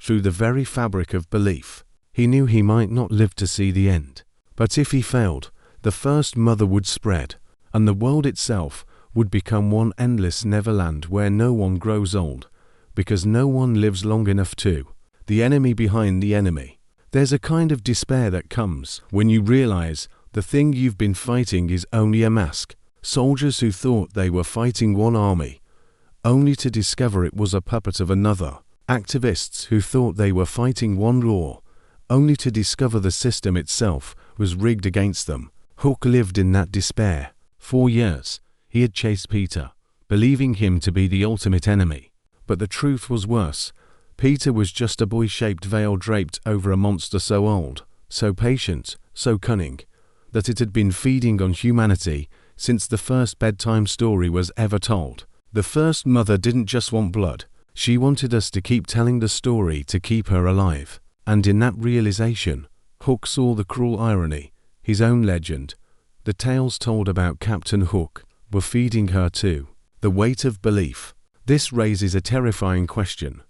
through the very fabric of belief. He knew he might not live to see the end. But if he failed, the first mother would spread, and the world itself would become one endless Neverland where no one grows old, because no one lives long enough to. The enemy behind the enemy. There's a kind of despair that comes when you realize the thing you've been fighting is only a mask. Soldiers who thought they were fighting one army, only to discover it was a puppet of another. Activists who thought they were fighting one law, only to discover the system itself was rigged against them. Hook lived in that despair. 4 years, he had chased Peter, believing him to be the ultimate enemy. But the truth was worse. Peter was just a boy-shaped veil draped over a monster so old, so patient, so cunning, that it had been feeding on humanity since the first bedtime story was ever told. The first mother didn't just want blood. She wanted us to keep telling the story to keep her alive. And in that realization, Hook saw the cruel irony. His own legend, the tales told about Captain Hook, were feeding her too. The weight of belief. This raises a terrifying question.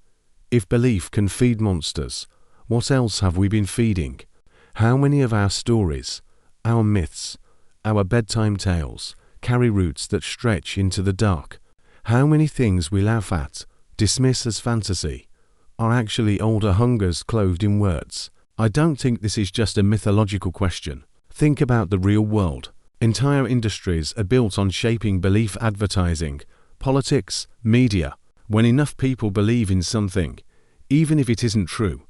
If belief can feed monsters, what else have we been feeding? How many of our stories, our myths, our bedtime tales, carry roots that stretch into the dark? How many things we laugh at, dismiss as fantasy, are actually older hungers clothed in words? I don't think this is just a mythological question. Think about the real world. Entire industries are built on shaping belief. Advertising, politics, media. When enough people believe in something, even if it isn't true,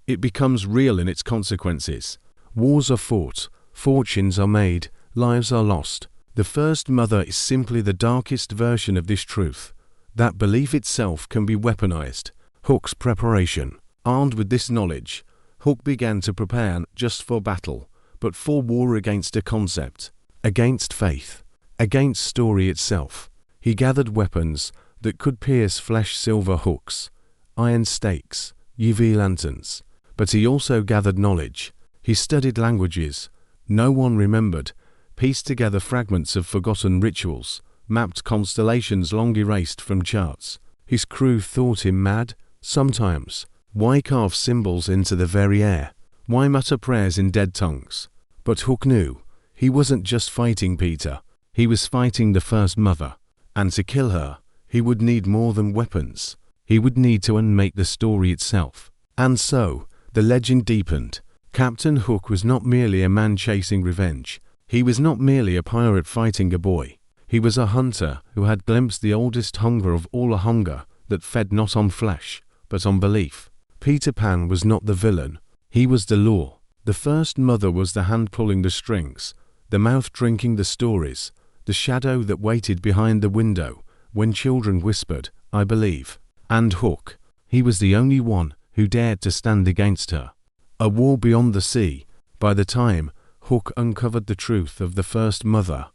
it becomes real in its consequences. Wars are fought, fortunes are made, lives are lost. The first mother is simply the darkest version of this truth. That belief itself can be weaponized. Hook's preparation. Armed with this knowledge, Hook began to prepare not just for battle, but for war against a concept, against faith, against story itself. He gathered weapons that could pierce flesh, silver hooks, iron stakes, UV lanterns. But he also gathered knowledge. He studied languages no one remembered, pieced together fragments of forgotten rituals, mapped constellations long erased from charts. His crew thought him mad. Sometimes. Why carve symbols into the very air? Why mutter prayers in dead tongues? But Hook knew. He wasn't just fighting Peter. He was fighting the first mother. And to kill her, he would need more than weapons. He would need to unmake the story itself. And so, the legend deepened. Captain Hook was not merely a man chasing revenge. He was not merely a pirate fighting a boy. He was a hunter who had glimpsed the oldest hunger of all, a hunger that fed not on flesh, but on belief. Peter Pan was not the villain. He was the law. The first mother was the hand pulling the strings, the mouth drinking the stories, the shadow that waited behind the window when children whispered, "I believe." And Hook, he was the only one who dared to stand against her. A war beyond the sea. By the time Hook uncovered the truth of the first mother,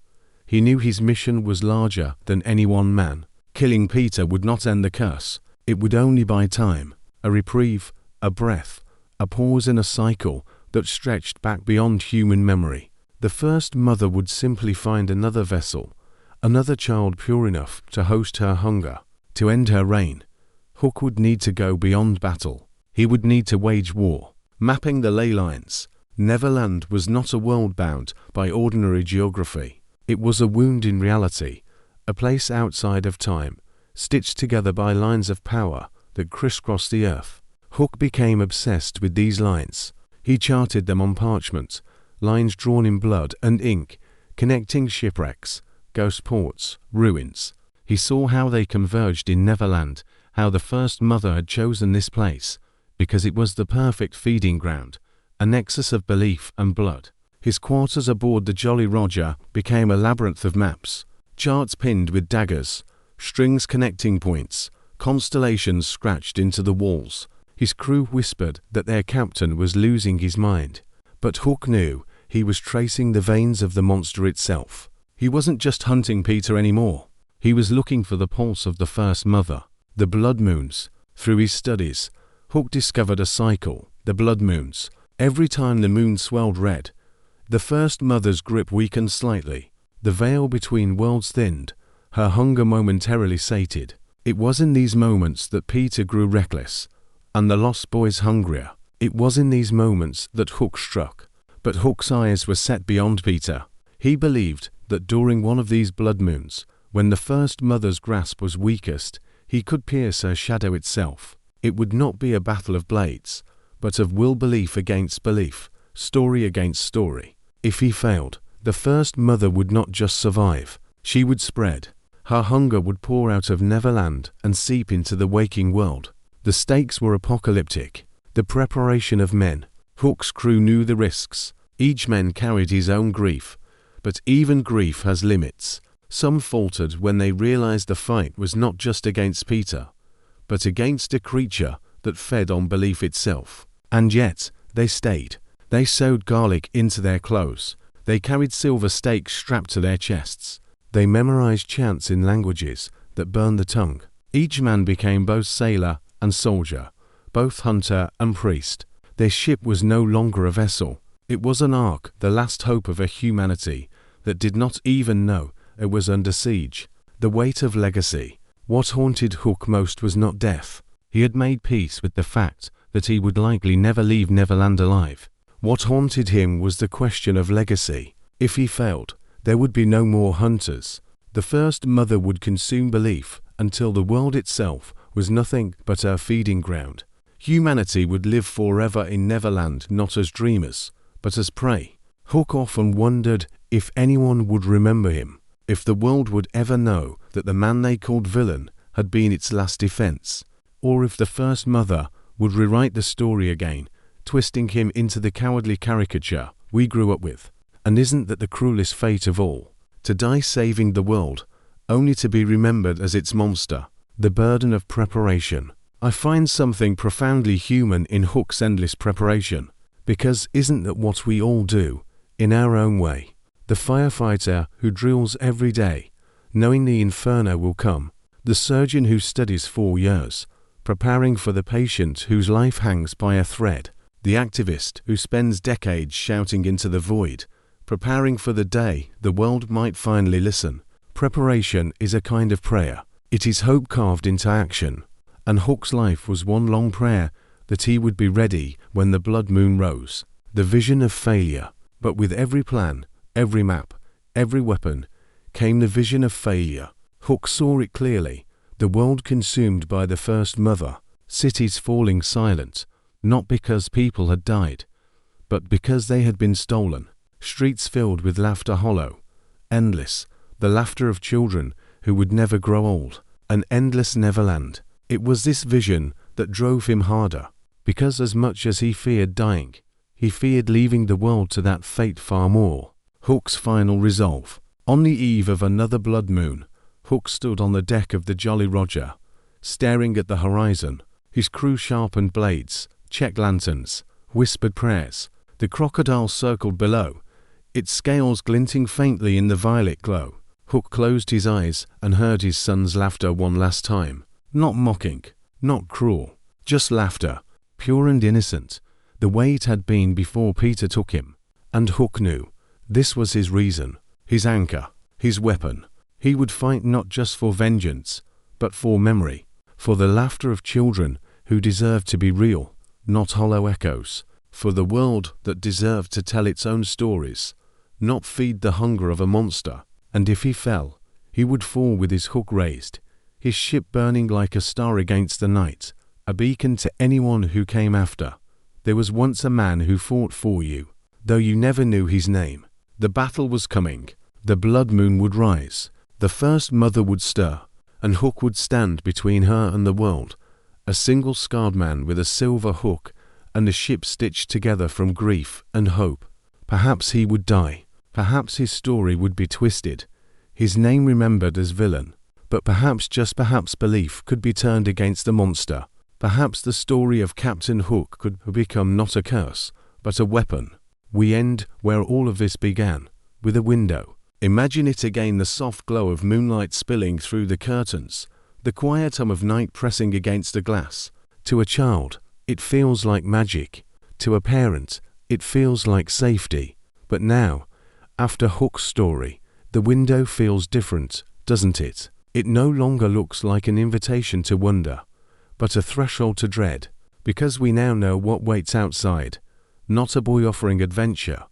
he knew his mission was larger than any one man. Killing Peter would not end the curse. It would only buy time, a reprieve, a breath, a pause in a cycle that stretched back beyond human memory. The first mother would simply find another vessel, another child pure enough to host her hunger, to end her reign. Hook would need to go beyond battle. He would need to wage war. Mapping the ley lines. Neverland was not a world bound by ordinary geography. It was a wound in reality, a place outside of time, stitched together by lines of power that crisscrossed the earth. Hook became obsessed with these lines. He charted them on parchment, lines drawn in blood and ink, connecting shipwrecks, ghost ports, ruins. He saw how they converged in Neverland, how the first mother had chosen this place, because it was the perfect feeding ground, a nexus of belief and blood. His quarters aboard the Jolly Roger became a labyrinth of maps, charts pinned with daggers, strings connecting points, constellations scratched into the walls. His crew whispered that their captain was losing his mind. But Hook knew he was tracing the veins of the monster itself. He wasn't just hunting Peter anymore. He was looking for the pulse of the first mother, the blood moons. Through his studies, Hook discovered a cycle, the blood moons. Every time the moon swelled red, the first mother's grip weakened slightly. The veil between worlds thinned, her hunger momentarily sated. It was in these moments that Peter grew reckless, and the lost boys hungrier. It was in these moments that Hook struck. But Hook's eyes were set beyond Peter. He believed that during one of these blood moons, when the first mother's grasp was weakest, he could pierce her shadow itself. It would not be a battle of blades, but of will belief against belief, story against story. If he failed, the first mother would not just survive, she would spread. Her hunger would pour out of Neverland and seep into the waking world. The stakes were apocalyptic. The preparation of men. Hook's crew knew the risks. Each man carried his own grief. But even grief has limits. Some faltered when they realized the fight was not just against Peter, but against a creature that fed on belief itself. And yet, they stayed. They sewed garlic into their clothes. They carried silver stakes strapped to their chests. They memorized chants in languages that burned the tongue. Each man became both sailor and soldier, both hunter and priest. Their ship was no longer a vessel. It was an ark, the last hope of a humanity that did not even know it was under siege. The weight of legacy. What haunted Hook most was not death. He had made peace with the fact that he would likely never leave Neverland alive. What haunted him was the question of legacy. If he failed, there would be no more hunters. The first mother would consume belief until the world itself was nothing but her feeding ground. Humanity would live forever in Neverland not as dreamers, but as prey. Hook often wondered if anyone would remember him, if the world would ever know that the man they called villain had been its last defense, or if the first mother would rewrite the story again, twisting him into the cowardly caricature we grew up with. And isn't that the cruelest fate of all? To die saving the world, only to be remembered as its monster. The burden of preparation. I find something profoundly human in Hook's endless preparation, because isn't that what we all do, in our own way? The firefighter who drills every day, knowing the inferno will come. The surgeon who studies 4 years, preparing for the patient whose life hangs by a thread. The activist who spends decades shouting into the void, preparing for the day the world might finally listen. Preparation is a kind of prayer. It is hope carved into action. And Hook's life was one long prayer that he would be ready when the blood moon rose. The vision of failure. But with every plan, every map, every weapon, came the vision of failure. Hook saw it clearly. The world consumed by the first mother. Cities falling silent. Not because people had died, but because they had been stolen. Streets filled with laughter hollow, endless, the laughter of children who would never grow old, an endless Neverland. It was this vision that drove him harder, because as much as he feared dying, he feared leaving the world to that fate far more. Hook's final resolve. On the eve of another blood moon, Hook stood on the deck of the Jolly Roger, staring at the horizon. His crew sharpened blades, checked lanterns, whispered prayers. The crocodile circled below, its scales glinting faintly in the violet glow. Hook closed his eyes and heard his son's laughter one last time. Not mocking, not cruel, just laughter, pure and innocent, the way it had been before Peter took him. And Hook knew this was his reason, his anchor, his weapon. He would fight not just for vengeance, but for memory, for the laughter of children who deserved to be real, not hollow echoes, for the world that deserved to tell its own stories, not feed the hunger of a monster. And if he fell, he would fall with his hook raised, his ship burning like a star against the night, a beacon to anyone who came after. There was once a man who fought for you, though you never knew his name. The battle was coming. The blood moon would rise. The first mother would stir, and Hook would stand between her and the world, a single scarred man with a silver hook and a ship stitched together from grief and hope. Perhaps he would die. Perhaps his story would be twisted, his name remembered as villain. But perhaps, just perhaps, belief could be turned against the monster. Perhaps the story of Captain Hook could become not a curse, but a weapon. We end where all of this began, with a window. Imagine it again, the soft glow of moonlight spilling through the curtains, the quiet hum of night pressing against the glass. To a child, it feels like magic. To a parent, it feels like safety. But now, after Hook's story, the window feels different, doesn't it? It no longer looks like an invitation to wonder, but a threshold to dread, because we now know what waits outside. Not a boy offering adventure,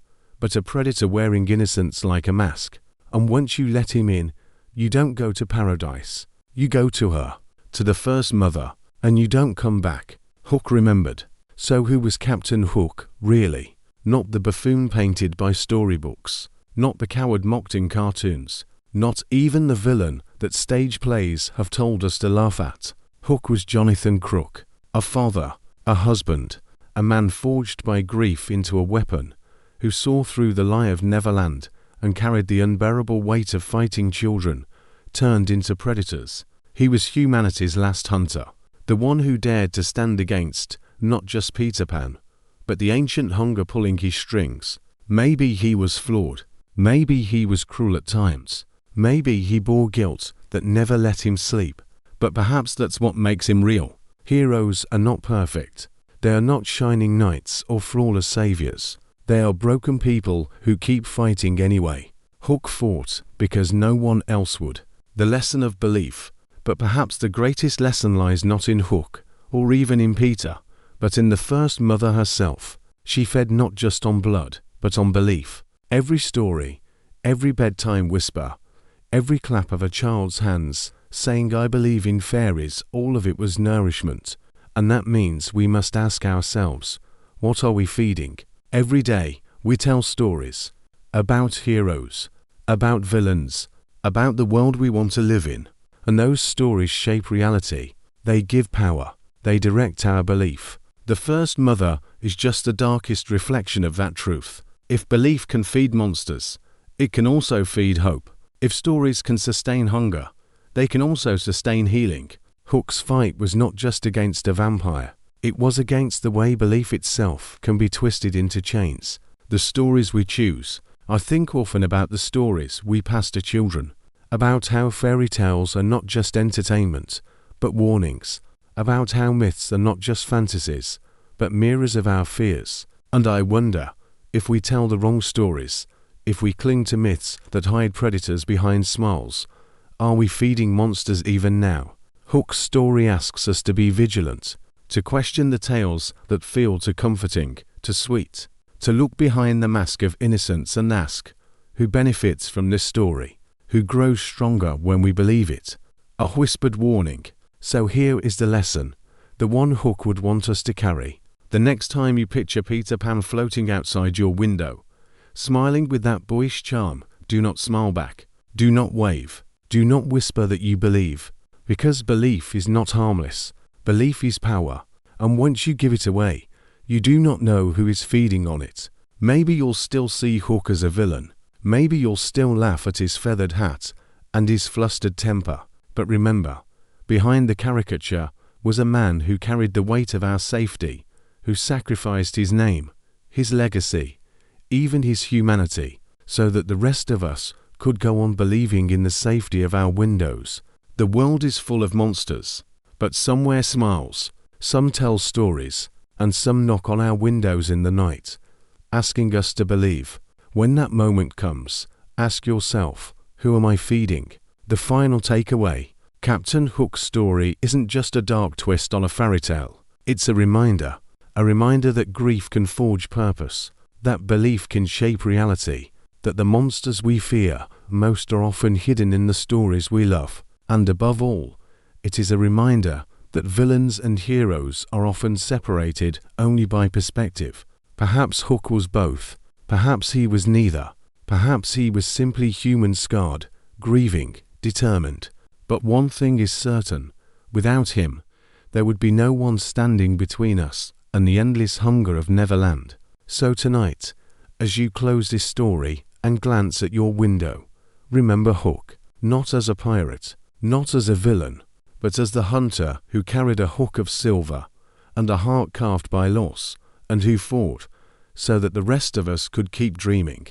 but a predator wearing innocence like a mask. And once you let him in, you don't go to paradise. You go to her, to the first mother, and you don't come back. Hook remembered. So who was Captain Hook, really? Not the buffoon painted by storybooks, not the coward mocked in cartoons, not even the villain that stage plays have told us to laugh at. Hook was Jonathan Crook, a father, a husband, a man forged by grief into a weapon, who saw through the lie of Neverland and carried the unbearable weight of fighting children, turned into predators. He was humanity's last hunter, the one who dared to stand against not just Peter Pan, but the ancient hunger pulling his strings. Maybe he was flawed, maybe he was cruel at times, maybe he bore guilt that never let him sleep, but perhaps that's what makes him real. Heroes are not perfect. They are not shining knights or flawless saviors. They are broken people who keep fighting anyway. Hook fought because no one else would. The lesson of belief. But perhaps the greatest lesson lies not in Hook, or even in Peter, but in the first mother herself. She fed not just on blood, but on belief. Every story, every bedtime whisper, every clap of a child's hands, saying I believe in fairies, all of it was nourishment. And that means we must ask ourselves, what are we feeding? Every day, we tell stories about heroes, about villains, about the world we want to live in. And those stories shape reality. They give power. They direct our belief. The first mother is just the darkest reflection of that truth. If belief can feed monsters, it can also feed hope. If stories can sustain hunger, they can also sustain healing. Hook's fight was not just against a vampire. It was against the way belief itself can be twisted into chains. The stories we choose. I think often about the stories we pass to children, about how fairy tales are not just entertainment, but warnings, about how myths are not just fantasies, but mirrors of our fears. And I wonder, if we tell the wrong stories, if we cling to myths that hide predators behind smiles, are we feeding monsters even now? Hook's story asks us to be vigilant, to question the tales that feel too comforting, too sweet, to look behind the mask of innocence and ask, who benefits from this story? Who grows stronger when we believe it? A whispered warning. So here is the lesson, the one Hook would want us to carry. The next time you picture Peter Pan floating outside your window, smiling with that boyish charm, do not smile back. Do not wave. Do not whisper that you believe, because belief is not harmless. Belief is power, and once you give it away, you do not know who is feeding on it. Maybe you'll still see Hook as a villain. Maybe you'll still laugh at his feathered hat and his flustered temper. But remember, behind the caricature was a man who carried the weight of our safety, who sacrificed his name, his legacy, even his humanity, so that the rest of us could go on believing in the safety of our windows. The world is full of monsters, but some wear smiles, some tell stories, and some knock on our windows in the night, asking us to believe. When that moment comes, ask yourself, who am I feeding? The final takeaway. Captain Hook's story isn't just a dark twist on a fairy tale. It's a reminder that grief can forge purpose, that belief can shape reality, that the monsters we fear most are often hidden in the stories we love. And above all, it is a reminder that villains and heroes are often separated only by perspective. Perhaps Hook was both. Perhaps he was neither. Perhaps he was simply human, scarred, grieving, determined. But one thing is certain, without him, there would be no one standing between us and the endless hunger of Neverland. So tonight, as you close this story and glance at your window, remember Hook. not as a pirate, not as a villain, but as the hunter who carried a hook of silver and a heart carved by loss, and who fought so that the rest of us could keep dreaming.